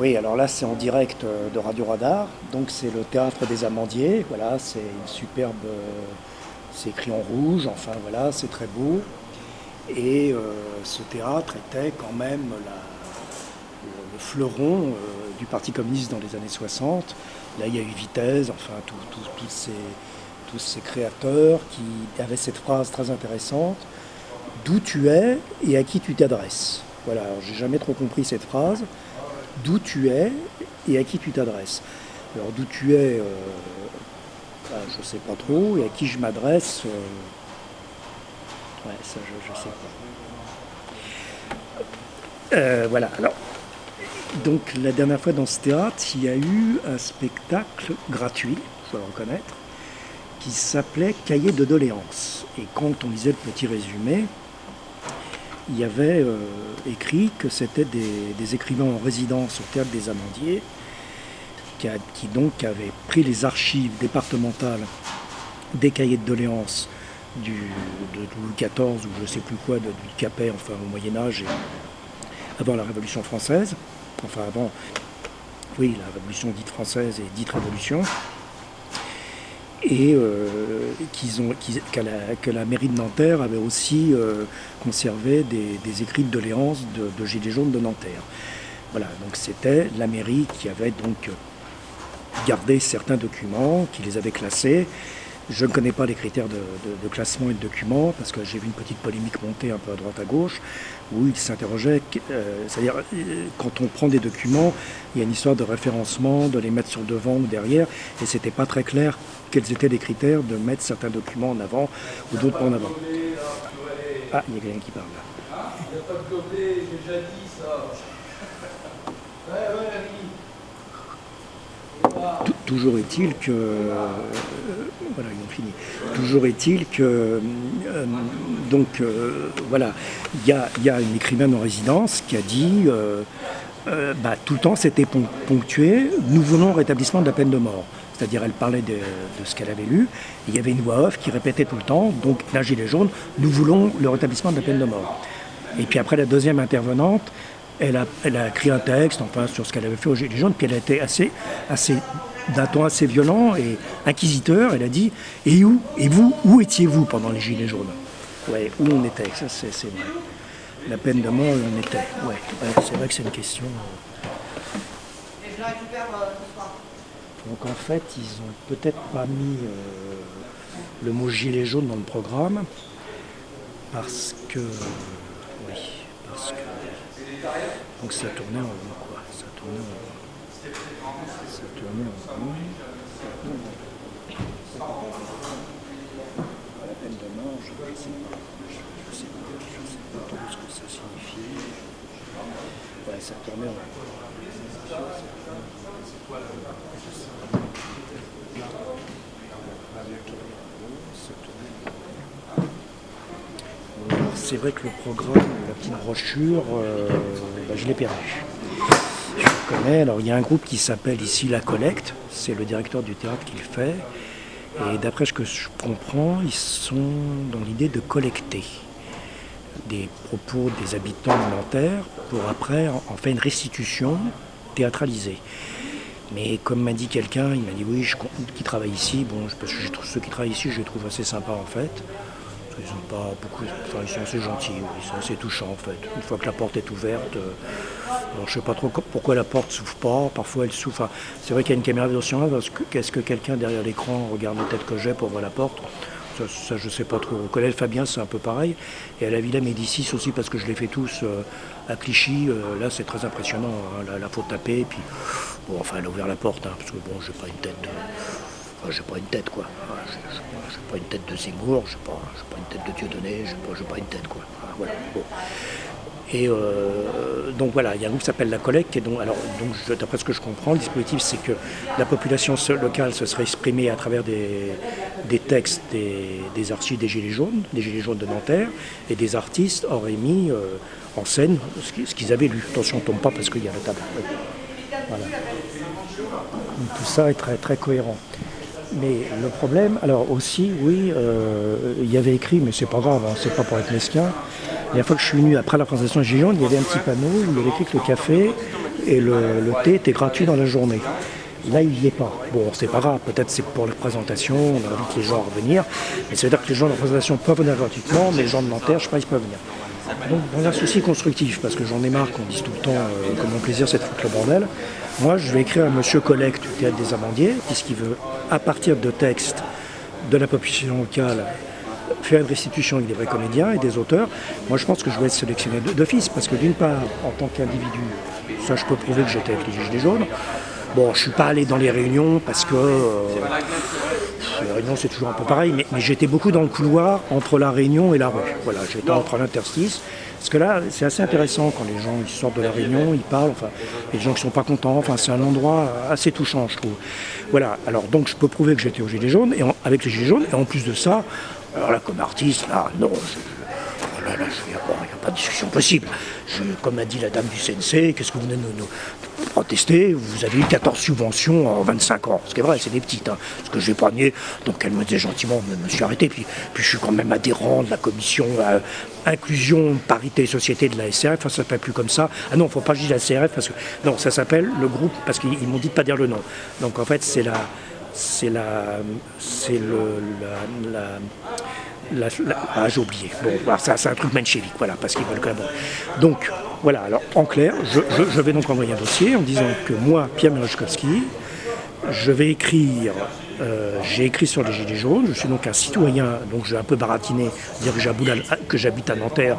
Oui, alors là c'est en direct de Radio Radar, donc c'est le théâtre des Amandiers, voilà, c'est une superbe, c'est écrit en rouge, enfin voilà, c'est très beau. Et ce théâtre était quand même le fleuron du Parti communiste dans les années 60. Là il y a eu Vitesse, enfin tous ces créateurs qui avaient cette phrase très intéressante, d'où tu es et à qui tu t'adresses. Voilà, alors j'ai jamais trop compris cette phrase. D'où tu es et à qui tu t'adresses. Alors d'où tu es, je ne sais pas trop, et à qui je m'adresse, ouais, ça je sais pas. Voilà, alors, donc la dernière fois dans ce théâtre, il y a eu un spectacle gratuit, il faut le reconnaître, qui s'appelait Cahier de doléances. Et quand on lisait le petit résumé, il y avait écrit que c'était des écrivains en résidence au Théâtre des Amandiers qui donc avaient pris les archives départementales des cahiers de doléances de Louis XIV ou je ne sais plus quoi, du Capet, enfin au Moyen-Âge et avant la Révolution française, enfin avant, oui, la Révolution dite française et dite Révolution, et que la mairie de Nanterre avait aussi conservé des écrits de doléances de Gilets jaunes de Nanterre. Voilà, donc c'était la mairie qui avait donc gardé certains documents, qui les avait classés. Je ne connais pas les critères de classement et de documents, parce que j'ai vu une petite polémique monter un peu à droite à gauche, où il s'interrogeait, c'est-à-dire quand on prend des documents, il y a une histoire de référencement, de les mettre sur devant ou derrière, et c'était pas très clair quels étaient les critères de mettre certains documents en avant ou d'autres pas en avant. Ah, il y a quelqu'un qui parle là. Il n'y a pas de gobelet, j'ai déjà dit ça. Toujours est-il que voilà, ils ont fini. Toujours est-il que voilà, il y a une écrivaine en résidence qui a dit tout le temps c'était ponctué. Nous voulons le rétablissement de la peine de mort. C'est-à-dire elle parlait de ce qu'elle avait lu. Et il y avait une voix off qui répétait tout le temps. Donc la gilet jaune, nous voulons le rétablissement de la peine de mort. Et puis après la deuxième intervenante, elle a écrit un texte, enfin sur ce qu'elle avait fait aux Gilets jaunes, puis elle a été assez d'un ton assez violent et inquisiteur. Elle a dit « Et où où étiez-vous pendant les Gilets jaunes ?» Ouais, où on était, ça c'est vrai. La peine de mort, où on était. Ouais, c'est vrai que c'est une question. Donc en fait, ils ont peut-être pas mis le mot gilet jaune dans le programme parce que. Oui, parce que. Donc ça tournait en rond, quoi. Ça tournait en rond. La peine de mort, je ne sais pas trop ce que ça signifie. Ouais, ça tournait en rond. C'est vrai que le programme, la petite brochure, je l'ai perdu. Je le connais. Alors il y a un groupe qui s'appelle ici La Collecte, c'est le directeur du théâtre qui le fait. Et d'après ce que je comprends, ils sont dans l'idée de collecter des propos des habitants de Nanterre pour après en faire une restitution théâtralisée. Mais comme m'a dit quelqu'un, il m'a dit oui, qui travaille ici, parce que ceux qui travaillent ici, je les trouve assez sympas en fait. Ils sont pas beaucoup, ils sont assez gentils, ils sont assez touchants en fait. Une fois que la porte est ouverte, je ne sais pas trop pourquoi la porte s'ouvre pas, parfois elle s'ouvre. Enfin, c'est vrai qu'il y a une caméra vidéo là, parce qu'est-ce que quelqu'un derrière l'écran regarde la tête que j'ai pour voir la porte? Ça je ne sais pas trop. Au Collège Fabien c'est un peu pareil. Et à la Villa Médicis aussi, parce que je les fais tous à Clichy, là c'est très impressionnant, hein, la faute tapée, et puis elle a ouvert la porte, hein, parce que j'ai pas une tête. J'ai pas une tête quoi. J'ai pas une tête de Zemmour, j'ai pas une tête de Dieudonné, j'ai pas une tête quoi. Voilà. Bon. Et donc voilà, il y a un groupe qui s'appelle La Collecte, et donc d'après ce que je comprends, le dispositif c'est que la population locale se serait exprimée à travers des textes des archives des Gilets jaunes de Nanterre, et des artistes auraient mis en scène ce qu'ils avaient lu. Attention, on ne tombe pas parce qu'il y a la table. Voilà. Donc, tout ça est très très cohérent. Mais le problème, alors aussi, oui, il y avait écrit, mais c'est pas grave, hein, c'est pas pour être mesquin. La fois que je suis venu après la présentation de Gilles, il y avait un petit panneau où il y avait écrit que le café et le thé était gratuit dans la journée. Là, il n'y est pas. Bon, c'est pas grave, peut-être c'est pour la présentation, on invite les gens à revenir, mais ça veut dire que les gens de la présentation peuvent venir gratuitement, mais les gens de Nanterre, je ne sais pas, ils peuvent venir. Donc, dans un souci constructif, parce que j'en ai marre qu'on dise tout le temps que mon plaisir c'est de foutre le bordel, moi je vais écrire à Monsieur Collecte du Théâtre des Amandiers, puisqu'il veut, à partir de textes de la population locale, faire une restitution avec des vrais comédiens et des auteurs. Moi je pense que je vais être sélectionné d'office, parce que d'une part, en tant qu'individu, ça je peux prouver que j'étais avec les Gilets jaunes. Bon, je ne suis pas allé dans les réunions parce que les réunions c'est toujours un peu pareil, mais j'étais beaucoup dans le couloir entre la réunion et la rue. Voilà, j'étais entre l'interstice. Parce que là, c'est assez intéressant quand les gens ils sortent de la réunion, ils parlent, enfin, et les gens qui ne sont pas contents, enfin, c'est un endroit assez touchant, je trouve. Voilà, alors donc je peux prouver que j'étais aux Gilets jaunes, et avec les Gilets jaunes, et en plus de ça, alors là, comme artiste, là, non, il n'y a pas de discussion possible. Comme a dit la dame du CNC, qu'est-ce que vous venez nous protester? Vous avez eu 14 subventions en 25 ans. Ce qui est vrai, c'est des petites. Hein. Ce que j'ai pas nié. Donc elle me disait gentiment, je me suis arrêté. Puis je suis quand même adhérent de la commission inclusion, parité et société de la SRF. Enfin, ça s'appelle plus comme ça. Ah non, il ne faut pas dire la SRF parce que non, ça s'appelle le groupe parce qu'ils m'ont dit de pas dire le nom. Donc en fait, j'ai oublié. Bon, voilà, ça, c'est un truc menchevique, voilà, parce qu'ils veulent quand même. Donc, voilà, alors en clair, je vais donc envoyer un dossier en disant que moi, Pierre Merechkovski, je vais écrire, j'ai écrit sur les Gilets jaunes, je suis donc un citoyen, donc je vais un peu baratiner, dire que j'habite à Nanterre,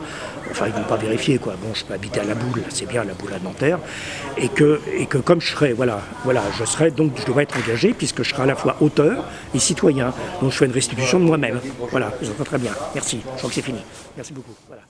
enfin ils ne vont pas vérifier quoi, bon je peux habiter à La Boule, c'est bien La Boule à Nanterre, et que comme je serai, je serai donc, je devrais être engagé puisque je serai à la fois auteur et citoyen, donc je fais une restitution de moi-même, voilà, je vois très bien, merci, je crois que c'est fini, merci beaucoup, voilà.